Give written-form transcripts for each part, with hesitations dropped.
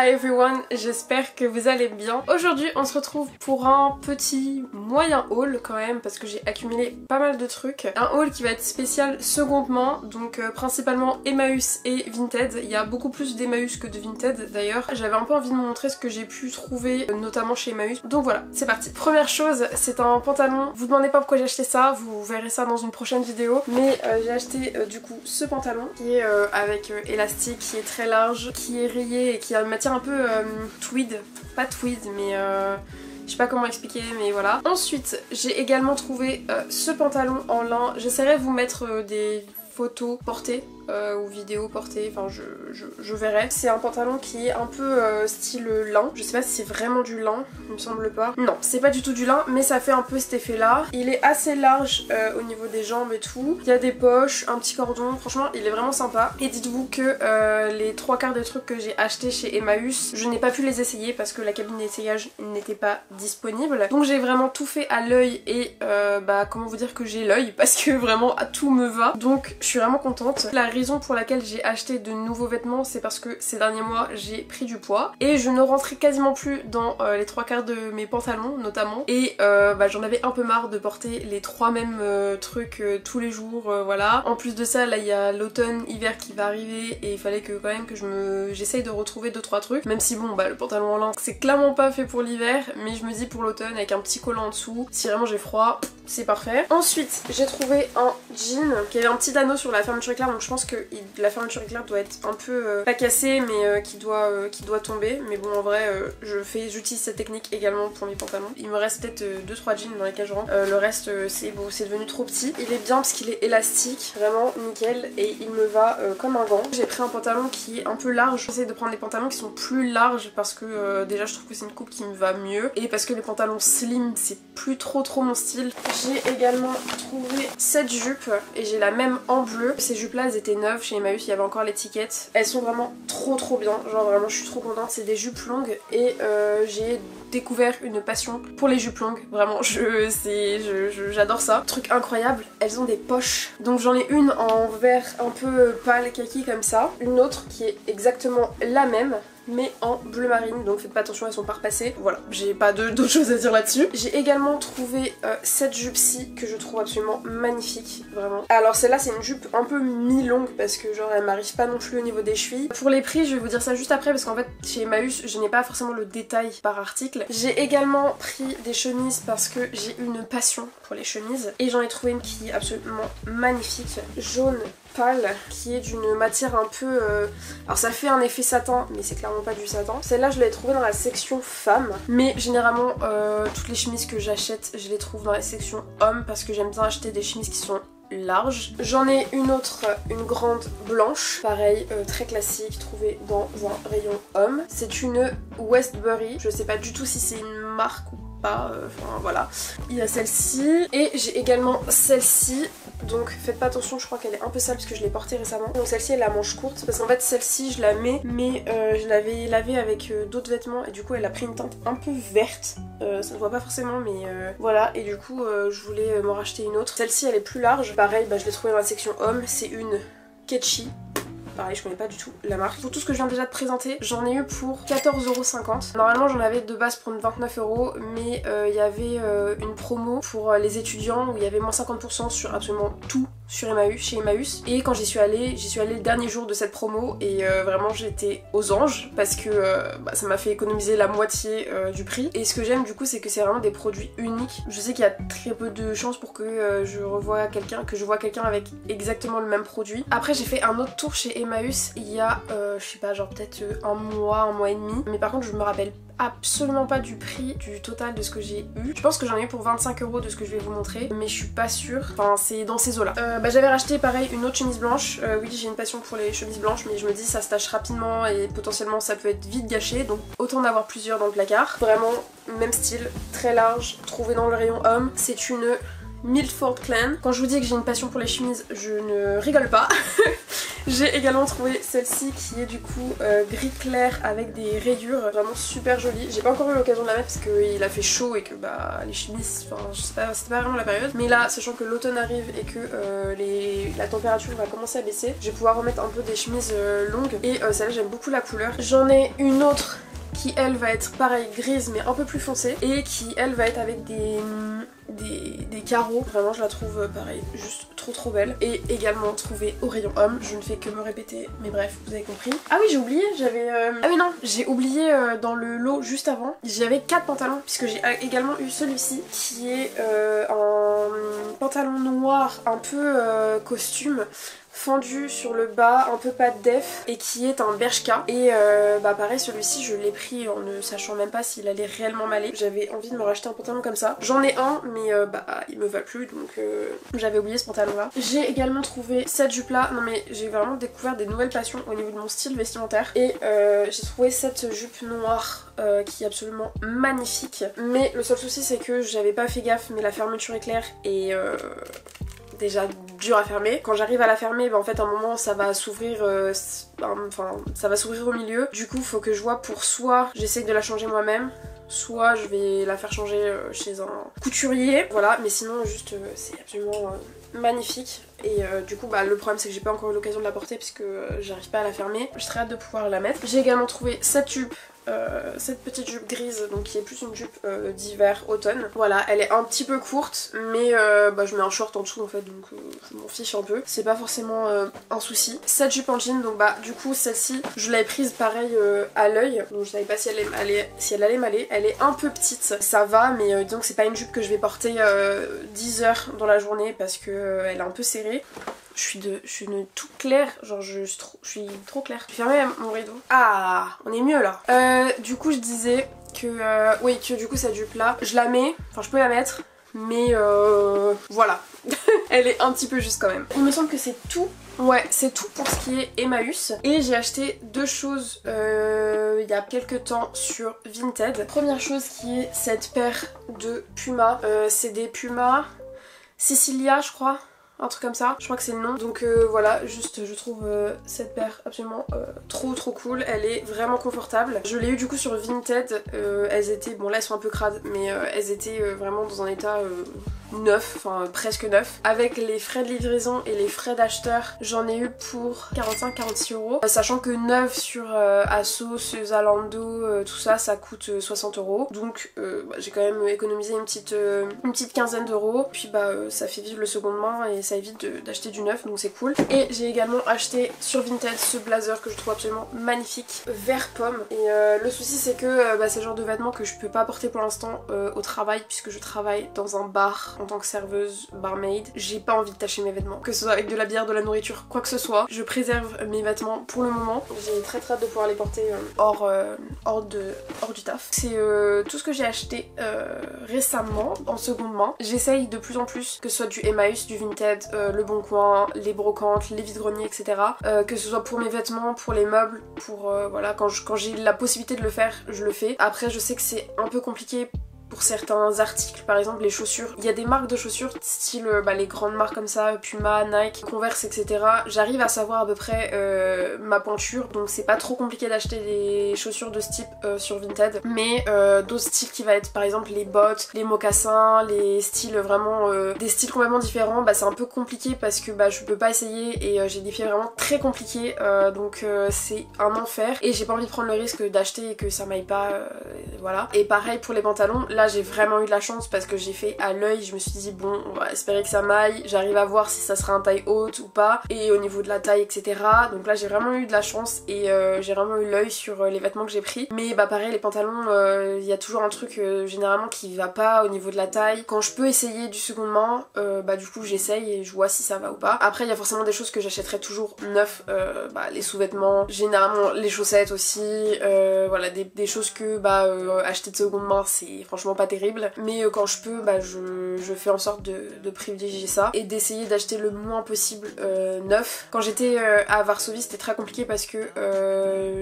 Hi everyone, j'espère que vous allez bien. Aujourd'hui on se retrouve pour un petit moyen haul quand même parce que j'ai accumulé pas mal de trucs. Un haul qui va être spécial seconde main, donc principalement Emmaüs et Vinted. Il y a beaucoup plus d'Emmaüs que de Vinted d'ailleurs. J'avais un peu envie de vous montrer ce que j'ai pu trouver notamment chez Emmaüs. Donc voilà, c'est parti. Première chose, c'est un pantalon. Vous demandez pas pourquoi j'ai acheté ça, vous verrez ça dans une prochaine vidéo. Mais j'ai acheté du coup ce pantalon qui est avec élastique, qui est très large, qui est rayé et qui a une matière un peu tweed, pas tweed mais je sais pas comment expliquer mais voilà. Ensuite j'ai également trouvé ce pantalon en lin. J'essaierai de vous mettre des photos portées ou vidéos portées, enfin je verrai. C'est un pantalon qui est un peu style lin. Je sais pas si c'est vraiment du lin, il me semble pas. Non, c'est pas du tout du lin, mais ça fait un peu cet effet là. Il est assez large au niveau des jambes et tout. Il y a des poches, un petit cordon, franchement il est vraiment sympa. Et dites-vous que les 3/4 des trucs que j'ai achetés chez Emmaüs, je n'ai pas pu les essayer parce que la cabine d'essayage n'était pas disponible. Donc j'ai vraiment tout fait à l'œil et comment vous dire que j'ai l'œil parce que vraiment tout me va. Donc je suis vraiment contente. La raison pour laquelle j'ai acheté de nouveaux vêtements, c'est parce que ces derniers mois j'ai pris du poids et je ne rentrais quasiment plus dans les 3/4 de mes pantalons notamment, et j'en avais un peu marre de porter les 3 mêmes trucs tous les jours, voilà. En plus de ça, là il y a l'automne hiver qui va arriver et il fallait que quand même que j'essaye de retrouver 2-3 trucs, même si bon le pantalon en lin c'est clairement pas fait pour l'hiver, mais je me dis pour l'automne avec un petit collant en dessous, si vraiment j'ai froid, c'est parfait. Ensuite j'ai trouvé un jean qui avait un petit anneau sur la fermeture éclair, donc je pense que la fermeture éclair doit être un peu pas cassée mais qui doit tomber, mais bon en vrai j'utilise cette technique également pour mes pantalons. Il me reste peut-être 2-3 jeans dans lesquels je rentre, le reste c'est devenu trop petit. Il est bien parce qu'il est élastique, vraiment nickel, et il me va comme un gant. J'ai pris un pantalon qui est un peu large, j'essaie de prendre des pantalons qui sont plus larges parce que déjà je trouve que c'est une coupe qui me va mieux, et parce que les pantalons slim c'est plus trop mon style. J'ai également trouvé cette jupe et j'ai la même en bleu. Ces jupes là elles étaient neuves chez Emmaüs, il y avait encore l'étiquette. Elles sont vraiment trop bien, genre vraiment je suis trop contente. C'est des jupes longues et j'ai découvert une passion pour les jupes longues, vraiment j'adore ça. Truc incroyable, elles ont des poches. Donc j'en ai une en vert un peu pâle kaki comme ça, une autre qui est exactement la même mais en bleu marine, donc faites pas attention, elles sont pas repassées. Voilà, j'ai pas d'autres choses à dire là-dessus. J'ai également trouvé cette jupe-ci que je trouve absolument magnifique, vraiment. Alors celle-là c'est une jupe un peu mi-longue parce que genre elle m'arrive pas non plus au niveau des chevilles. Pour les prix je vais vous dire ça juste après parce qu'en fait chez Emmaüs je n'ai pas forcément le détail par article. J'ai également pris des chemises parce que j'ai une passion pour les chemises et j'en ai trouvé une qui est absolument magnifique, jaune pâle, qui est d'une matière un peu alors ça fait un effet satin mais c'est clairement pas du satin. Celle-là je l'ai trouvée dans la section femmes, mais généralement toutes les chemises que j'achète je les trouve dans la section hommes parce que j'aime bien acheter des chemises qui sont larges. J'en ai une autre, une grande blanche, pareil, très classique, trouvée dans un rayon homme. C'est une Westbury, je sais pas du tout si c'est une marque ou pas, enfin voilà. Il y a celle-ci et j'ai également celle-ci, donc faites pas attention, je crois qu'elle est un peu sale parce que je l'ai portée récemment. Donc celle-ci elle a manche courte parce qu'en fait celle-ci je la mets mais je l'avais lavée avec d'autres vêtements et du coup elle a pris une teinte un peu verte, ça se voit pas forcément mais voilà, et du coup je voulais m'en racheter une autre. Celle-ci elle est plus large, pareil je l'ai trouvée dans la section homme, c'est une Ketchi. Pareil, je connais pas du tout la marque. Pour tout ce que je viens déjà de présenter, j'en ai eu pour 14,50 €. Normalement, j'en avais de base pour une 29 €, mais il y avait une promo pour les étudiants où il y avait moins 50% sur absolument tout sur Emmaüs, chez Emmaüs. Et quand j'y suis allée le dernier jour de cette promo et vraiment j'étais aux anges parce que ça m'a fait économiser la moitié du prix. Et ce que j'aime du coup, c'est que c'est vraiment des produits uniques. Je sais qu'il y a très peu de chances pour que je vois quelqu'un avec exactement le même produit. Après, j'ai fait un autre tour chez Emmaüs il y a, je sais pas, genre peut-être un mois et demi. Mais par contre, je me rappelle absolument pas du prix du total de ce que j'ai eu. Je pense que j'en ai eu pour 25 € de ce que je vais vous montrer, mais je suis pas sûre. Enfin, c'est dans ces eaux-là. J'avais racheté pareil une autre chemise blanche. Oui, j'ai une passion pour les chemises blanches, mais je me dis ça se tâche rapidement et potentiellement ça peut être vite gâché, donc autant en avoir plusieurs dans le placard. Vraiment, même style, très large, trouvé dans le rayon homme. C'est une Milford Clan. Quand je vous dis que j'ai une passion pour les chemises, je ne rigole pas. J'ai également trouvé celle-ci qui est du coup gris clair avec des rayures, vraiment super jolie. J'ai pas encore eu l'occasion de la mettre parce qu'il a fait chaud et que bah les chemises, enfin je sais pas, c'était pas vraiment la période. Mais là, sachant que l'automne arrive et que la température va commencer à baisser, je vais pouvoir remettre un peu des chemises longues. Et celle-là j'aime beaucoup la couleur. J'en ai une autre qui elle va être pareil grise mais un peu plus foncée et qui elle va être avec des carreaux. Vraiment je la trouve pareil juste trop belle. Et également trouvée au rayon homme, je ne fais que me répéter mais bref vous avez compris. Ah oui j'ai oublié, j'avais ah oui non, j'ai oublié dans le lot juste avant, j'avais 4 pantalons puisque j'ai également eu celui-ci qui est un pantalon noir un peu costume fendu sur le bas, un peu pâte def et qui est un bershka. Et bah pareil celui-ci je l'ai pris en ne sachant même pas s'il allait réellement m'aller. J'avais envie de me racheter un pantalon comme ça. J'en ai un mais bah il me va plus donc j'avais oublié ce pantalon là. J'ai également trouvé cette jupe là. Non mais j'ai vraiment découvert des nouvelles passions au niveau de mon style vestimentaire. Et j'ai trouvé cette jupe noire qui est absolument magnifique. Mais le seul souci c'est que j'avais pas fait gaffe mais la fermeture éclair et déjà dur à fermer. Quand j'arrive à la fermer, bah en fait à un moment ça va s'ouvrir enfin ça va s'ouvrir au milieu. Du coup faut que je vois pour soit j'essaye de la changer moi-même, soit je vais la faire changer chez un couturier. Voilà, mais sinon juste c'est absolument magnifique. Et du coup bah le problème c'est que j'ai pas encore eu l'occasion de la porter puisque j'arrive pas à la fermer. J'ai très hâte de pouvoir la mettre. J'ai également trouvé cette jupe. Cette petite jupe grise donc qui est plus une jupe d'hiver automne. Voilà, elle est un petit peu courte mais bah, je mets un short en dessous en fait donc je m'en fiche un peu. C'est pas forcément un souci. Cette jupe en jean donc bah du coup celle-ci je l'avais prise pareil à l'œil donc je savais pas si elle allait m'aller. Elle est un peu petite, ça va mais disons que c'est pas une jupe que je vais porter 10 heures dans la journée parce que elle est un peu serrée. Je suis une toute claire, genre je suis trop claire. Je vais fermer mon rideau. Ah, on est mieux là. Du coup je disais que oui que du coup cette jupe là, je la mets, enfin je peux la mettre, mais voilà. Elle est un petit peu juste quand même. Il me semble que c'est tout. Ouais, c'est tout pour ce qui est Emmaüs. Et j'ai acheté deux choses il y a quelques temps sur Vinted. Première chose qui est cette paire de Puma. C'est des Puma Sicilia je crois. Un truc comme ça, je crois que c'est le nom. Donc voilà, juste je trouve cette paire absolument trop cool. Elle est vraiment confortable. Je l'ai eu du coup sur Vinted. Elles étaient, bon là elles sont un peu crades, mais elles étaient vraiment dans un état neuf, enfin presque neuf. Avec les frais de livraison et les frais d'acheteur, j'en ai eu pour 45-46 €. Sachant que neuf sur Asos, Zalando, tout ça, ça coûte 60 €. Donc bah, j'ai quand même économisé une petite quinzaine d'euros. Puis bah ça fait vivre le seconde main et ça évite d'acheter du neuf, donc c'est cool. Et j'ai également acheté sur Vinted ce blazer que je trouve absolument magnifique, vert pomme. Et le souci c'est que bah, c'est le genre de vêtements que je peux pas porter pour l'instant au travail puisque je travaille dans un bar en tant que serveuse, barmaid. J'ai pas envie de tâcher mes vêtements, que ce soit avec de la bière, de la nourriture, quoi que ce soit. Je préserve mes vêtements pour le moment. J'ai très hâte de pouvoir les porter hors du taf. C'est tout ce que j'ai acheté récemment en seconde main. J'essaye de plus en plus que ce soit du Emmaüs, du Vinted, le Bon Coin, les brocantes, les vides-greniers, etc. Que ce soit pour mes vêtements, pour les meubles, pour voilà, quand j'ai la possibilité de le faire, je le fais. Après je sais que c'est un peu compliqué pour certains articles, par exemple les chaussures. Il y a des marques de chaussures style bah, les grandes marques comme ça, Puma, Nike, Converse, etc. J'arrive à savoir à peu près ma pointure, donc c'est pas trop compliqué d'acheter des chaussures de ce type sur Vinted. Mais d'autres styles qui va être par exemple les bottes, les mocassins, les styles vraiment des styles complètement différents, bah c'est un peu compliqué parce que bah je peux pas essayer et j'ai des pieds vraiment très compliqués donc c'est un enfer et j'ai pas envie de prendre le risque d'acheter et que ça m'aille pas voilà. Et pareil pour les pantalons. Là j'ai vraiment eu de la chance parce que j'ai fait à l'œil, je me suis dit bon on va espérer que ça m'aille, j'arrive à voir si ça sera un taille haute ou pas et au niveau de la taille etc. Donc là j'ai vraiment eu de la chance et j'ai vraiment eu l'œil sur les vêtements que j'ai pris. Mais bah pareil les pantalons il y a toujours un truc généralement qui va pas au niveau de la taille. Quand je peux essayer du seconde main bah du coup j'essaye et je vois si ça va ou pas. Après il y a forcément des choses que j'achèterai toujours neuf, bah les sous-vêtements, généralement les chaussettes aussi, voilà des choses que bah acheter de seconde main c'est franchement franchement pas terrible. Mais quand je peux, bah je fais en sorte de privilégier ça et d'essayer d'acheter le moins possible neuf. Quand j'étais à Varsovie, c'était très compliqué parce que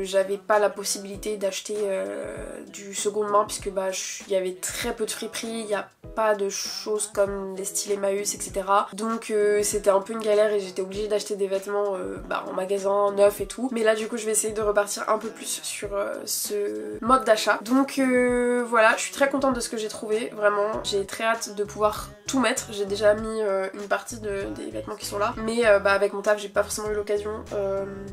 j'avais pas la possibilité d'acheter du seconde main puisque bah il y avait très peu de friperies, il n'y a pas de choses comme des styles Emmaüs, etc. Donc c'était un peu une galère et j'étais obligée d'acheter des vêtements en magasin neuf et tout. Mais là du coup je vais essayer de repartir un peu plus sur ce mode d'achat. Donc voilà, je suis très contente de ce que j'ai trouvé, vraiment. J'ai très hâte de pouvoir tout mettre. J'ai déjà mis une partie des vêtements qui sont là. Mais avec mon taf j'ai pas forcément eu l'occasion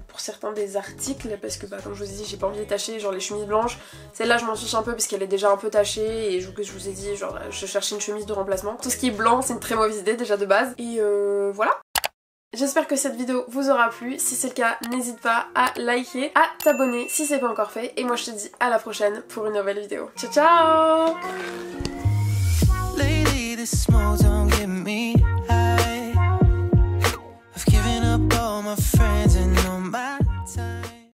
pour certains des articles parce que comme je vous ai dit j'ai pas envie de les tâcher, genre les chemises blanches. Celle-là je m'en fiche un peu parce qu'elle est déjà un peu tachée et je vous ai dit genre je cherchais une chemise de remplacement. Tout ce qui est blanc c'est une très mauvaise idée déjà de base. Et voilà. J'espère que cette vidéo vous aura plu. Si c'est le cas, n'hésite pas à liker, à t'abonner si c'est pas encore fait. Et moi je te dis à la prochaine pour une nouvelle vidéo. Ciao ciao!